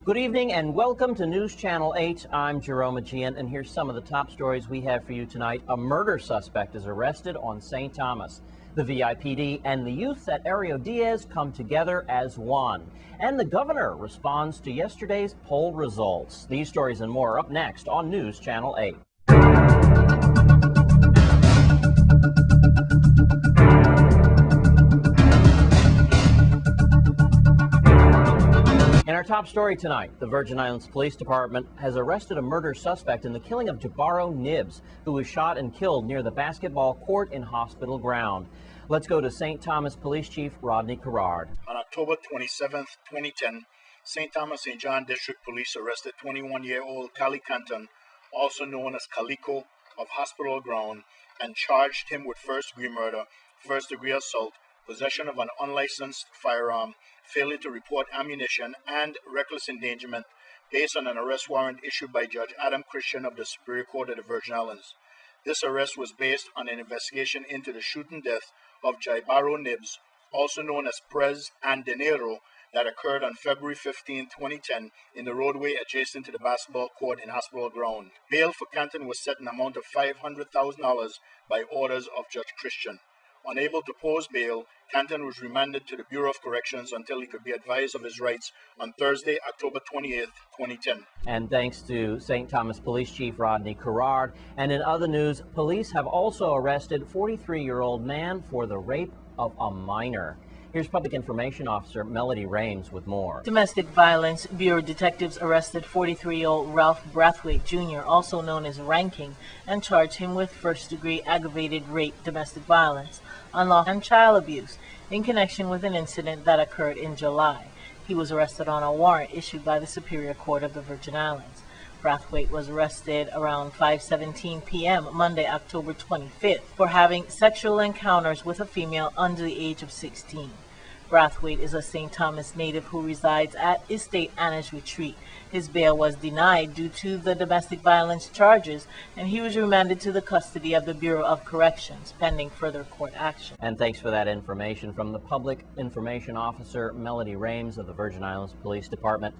Good evening and welcome to News Channel 8. I'm Jerome Aegean, and here's some of the top stories we have for you tonight. A murder suspect is arrested on St. Thomas. The VIPD and the youth at Ario Diaz come together as one. And the governor responds to yesterday's poll results. These stories and more up next on News Channel 8. In our top story tonight, the Virgin Islands Police Department has arrested a murder suspect in the killing of Jabaro Nibs, who was shot and killed near the basketball court in hospital ground. Let's go to St. Thomas Police Chief Rodney Carrard. On October 27, 2010, St. Thomas St. John District Police arrested 21-year-old Kali Canton, also known as Calico, of hospital ground, and charged him with first-degree murder, first-degree assault, possession of an unlicensed firearm, failure to report ammunition, and reckless endangerment based on an arrest warrant issued by Judge Adam Christian of the Superior Court of the Virgin Islands. This arrest was based on an investigation into the shooting death of Jabaro Nibs, also known as Prez and Dinero, that occurred on February 15, 2010 in the roadway adjacent to the basketball court in hospital ground. Bail for Canton was set an amount of $500,000 by orders of Judge Christian. Unable to pose bail, Canton was remanded to the Bureau of Corrections until he could be advised of his rights on Thursday, October 28, 2010. And thanks to St. Thomas Police Chief Rodney Carrard. And in other news, police have also arrested a 43-year-old man for the rape of a minor. Here's Public Information Officer Melody Rames with more. Domestic Violence Bureau detectives arrested 43-year-old Ralph Brathwaite Jr., also known as Ranking, and charged him with first-degree aggravated rape, domestic violence, unlawful and child abuse in connection with an incident that occurred in July. He was arrested on a warrant issued by the Superior Court of the Virgin Islands. Brathwaite was arrested around 5:17 p.m. Monday, October 25th, for having sexual encounters with a female under the age of 16. Brathwaite is a St. Thomas native who resides at Estate Anna's Retreat. His bail was denied due to the domestic violence charges, and he was remanded to the custody of the Bureau of Corrections, pending further court action. And thanks for that information from the Public Information Officer Melody Rames of the Virgin Islands Police Department.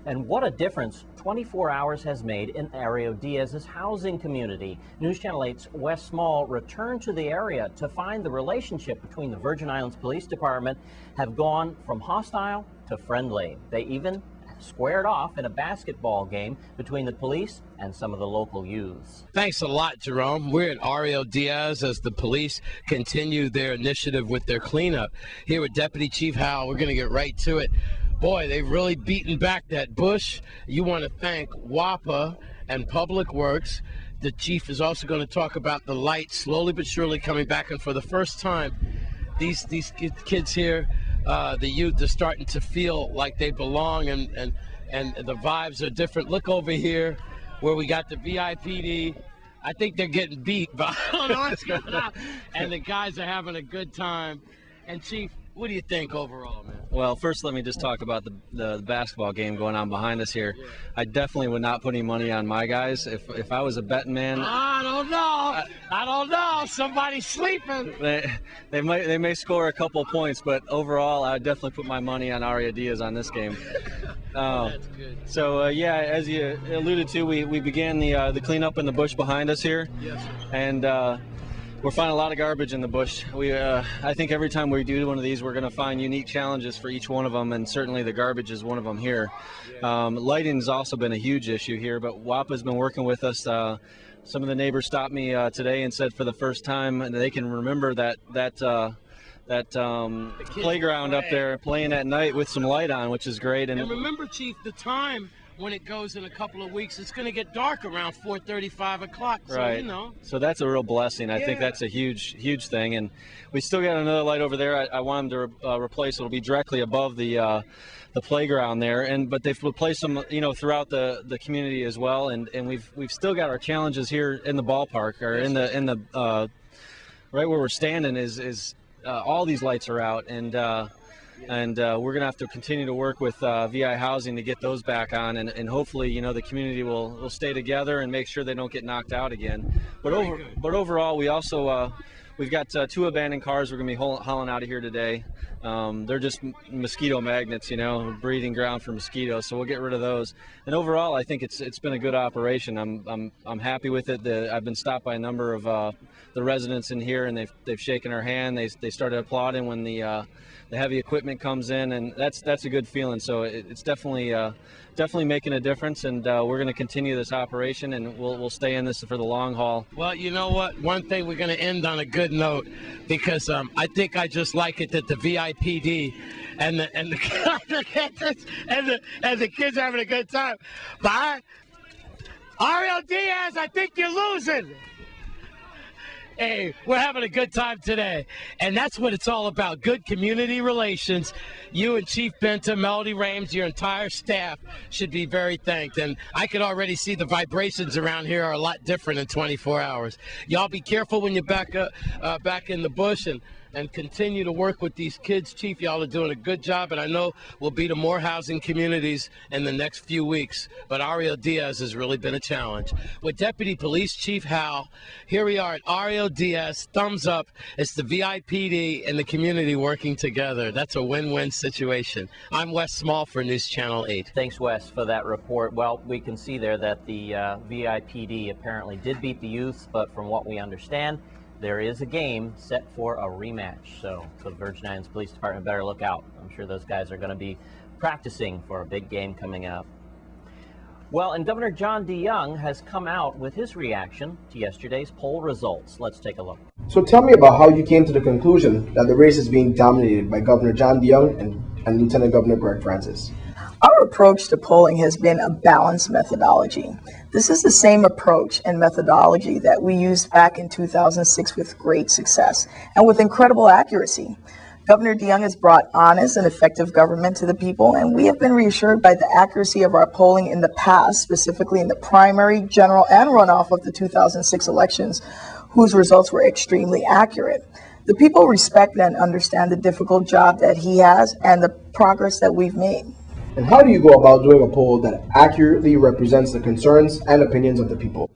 And what a difference 24 hours has made in Ario Diaz's housing community. News Channel 8's Wes Small returned to the area to find the relationship between the Virgin Islands Police Department have gone from hostile to friendly. They even squared off in a basketball game between the police and some of the local youths. Thanks a lot, Jerome. We're at Ario Diaz as the police continue their initiative with their cleanup. Here with Deputy Chief Howell, we're going to get right to it. Boy, they've really beaten back that bush. You want to thank WAPA and Public Works. The chief is also going to talk about the light slowly but surely coming back. And for the first time, these kids here, the youth, are starting to feel like they belong, and the vibes are different. Look over here where we got the VIPD. I think they're getting beat, but I don't know what's going on. And the guys are having a good time. And Chief, what do you think overall, man? Well, first let me just talk about the basketball game going on behind us here. I definitely would not put any money on my guys. If I was a betting man, I don't know. Somebody's sleeping. They may score a couple points, but overall, I would definitely put my money on Ario Diaz on this game. That's good. So yeah, as you alluded to, we began the cleanup in the bush behind us here. Yes, sir. And we're finding a lot of garbage in the bush. I think every time we do one of these, we're going to find unique challenges for each one of them, and certainly the garbage is one of them here. Lighting has also been a huge issue here, but WAPA's been working with us. Some of the neighbors stopped me today and said for the first time they can remember that playground up there playing at night with some light on, which is great. And remember, Chief, the time when it goes in a couple of weeks, it's going to get dark around 4:30, 5 o'clock. So, right. So that's a real blessing. I think that's a huge thing. And we still got another light over there. I want them to replace. It'll be directly above the playground there. But they've replaced them, throughout the community as well. And we've still got our challenges here in the ballpark, or in the right where we're standing is all these lights are out, and we're going to have to continue to work with VI Housing to get those back on, and hopefully, the community will stay together and make sure they don't get knocked out again. But overall, we also we've got 2 abandoned cars we're going to be hauling out of here today. They're just mosquito magnets, breeding ground for mosquitoes. So we'll get rid of those. And overall, I think it's been a good operation. I'm happy with it. I've been stopped by a number of the residents in here, and they've shaken our hand. They started applauding when the heavy equipment comes in, and that's a good feeling. So it's definitely making a difference, and we're going to continue this operation, and we'll stay in this for the long haul. Well, you know what? One thing, we're going to end on a good note, because I think I just like it that the VIPD and the and the kids are having a good time. But Ariel Diaz, I think you're losing. Hey, we're having a good time today, and that's what it's all about, good community relations. You and Chief Benta, Melody Rames, your entire staff should be very thanked, and I could already see the vibrations around here are a lot different in 24 hours. Y'all be careful when you're back in the bush, and continue to work with these kids. Chief, y'all are doing a good job, and I know we'll be to more housing communities in the next few weeks. But Ariel Diaz has really been a challenge. With Deputy Police Chief Hal, here we are at Ariel Diaz, thumbs up. It's the VIPD and the community working together. That's a win-win situation. I'm Wes Small for News Channel 8. Thanks, Wes, for that report. Well, we can see there that the VIPD apparently did beat the youths, but from what we understand, there is a game set for a rematch. So the Virgin Islands Police Department better look out. I'm sure those guys are going to be practicing for a big game coming up. Well, and Governor John DeYoung has come out with his reaction to yesterday's poll results. Let's take a look. So tell me about how you came to the conclusion that the race is being dominated by Governor John DeYoung and Lieutenant Governor Greg Francis. Our approach to polling has been a balanced methodology. This is the same approach and methodology that we used back in 2006 with great success and with incredible accuracy. Governor DeYoung has brought honest and effective government to the people, and we have been reassured by the accuracy of our polling in the past, specifically in the primary, general, and runoff of the 2006 elections, whose results were extremely accurate. The people respect and understand the difficult job that he has and the progress that we've made. And how do you go about doing a poll that accurately represents the concerns and opinions of the people?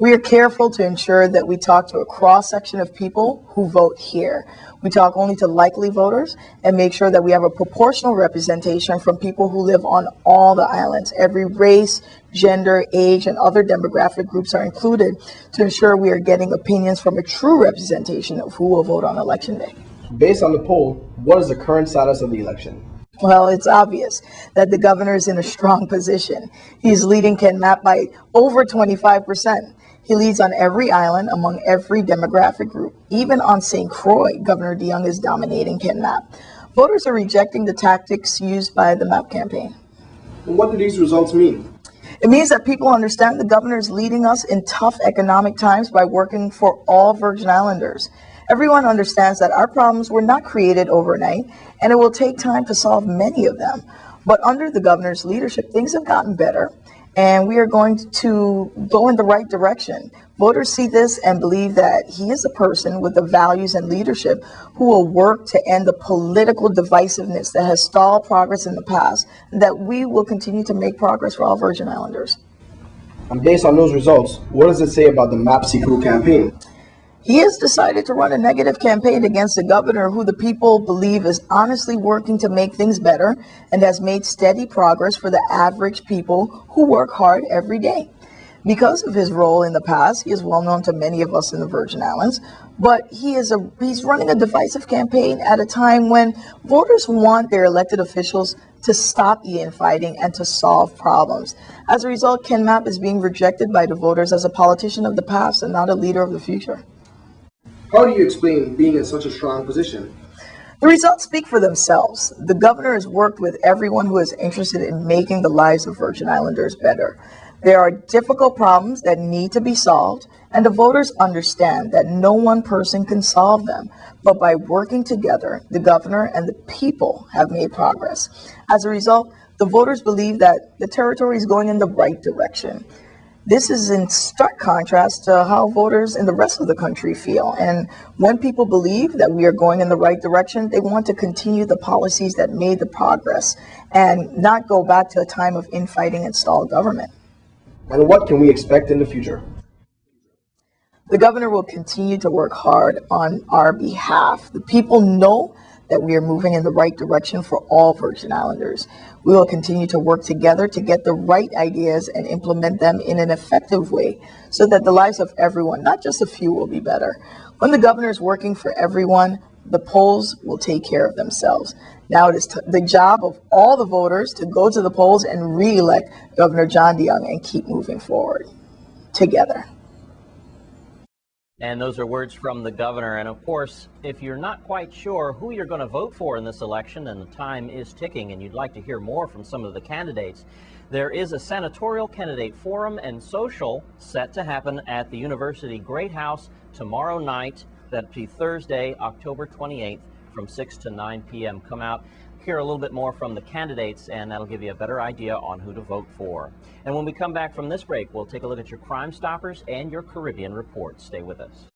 We are careful to ensure that we talk to a cross-section of people who vote here. We talk only to likely voters and make sure that we have a proportional representation from people who live on all the islands. Every race, gender, age, and other demographic groups are included to ensure we are getting opinions from a true representation of who will vote on Election Day. Based on the poll, what is the current status of the election? Well, it's obvious that the governor is in a strong position. He's leading Ken Mapp by over 25%. He leads on every island among every demographic group. Even on St. Croix, Governor DeYoung is dominating Ken Mapp. Voters are rejecting the tactics used by the Mapp campaign. And what do these results mean? It means that people understand the governor is leading us in tough economic times by working for all Virgin Islanders. Everyone understands that our problems were not created overnight, and it will take time to solve many of them. But under the governor's leadership, things have gotten better, and we are going to go in the right direction. Voters see this and believe that he is a person with the values and leadership who will work to end the political divisiveness that has stalled progress in the past, and that we will continue to make progress for all Virgin Islanders. And based on those results, what does it say about the MAP Crew campaign? He has decided to run a negative campaign against the governor who the people believe is honestly working to make things better and has made steady progress for the average people who work hard every day. Because of his role in the past, he is well known to many of us in the Virgin Islands, but he's running a divisive campaign at a time when voters want their elected officials to stop infighting and to solve problems. As a result, Ken Mapp is being rejected by the voters as a politician of the past and not a leader of the future. How do you explain being in such a strong position? The results speak for themselves. The governor has worked with everyone who is interested in making the lives of Virgin Islanders better. There are difficult problems that need to be solved, and the voters understand that no one person can solve them. But by working together, the governor and the people have made progress. As a result, the voters believe that the territory is going in the right direction. This is in stark contrast to how voters in the rest of the country feel. And when people believe that we are going in the right direction, they want to continue the policies that made the progress and not go back to a time of infighting and stalled government. And what can we expect in the future? The governor will continue to work hard on our behalf. The people know that we are moving in the right direction for all Virgin Islanders. We will continue to work together to get the right ideas and implement them in an effective way so that the lives of everyone, not just a few, will be better. When the governor is working for everyone, the polls will take care of themselves. Now it is the job of all the voters to go to the polls and re-elect Governor John DeYoung and keep moving forward together. And those are words from the governor. And of course, if you're not quite sure who you're going to vote for in this election and the time is ticking and you'd like to hear more from some of the candidates, there is a senatorial candidate forum and social set to happen at the University Great House tomorrow night. That'll be Thursday, October 28th from 6 to 9 p.m. Come out, hear a little bit more from the candidates, and that'll give you a better idea on who to vote for. And when we come back from this break, we'll take a look at your Crime Stoppers and your Caribbean report. Stay with us.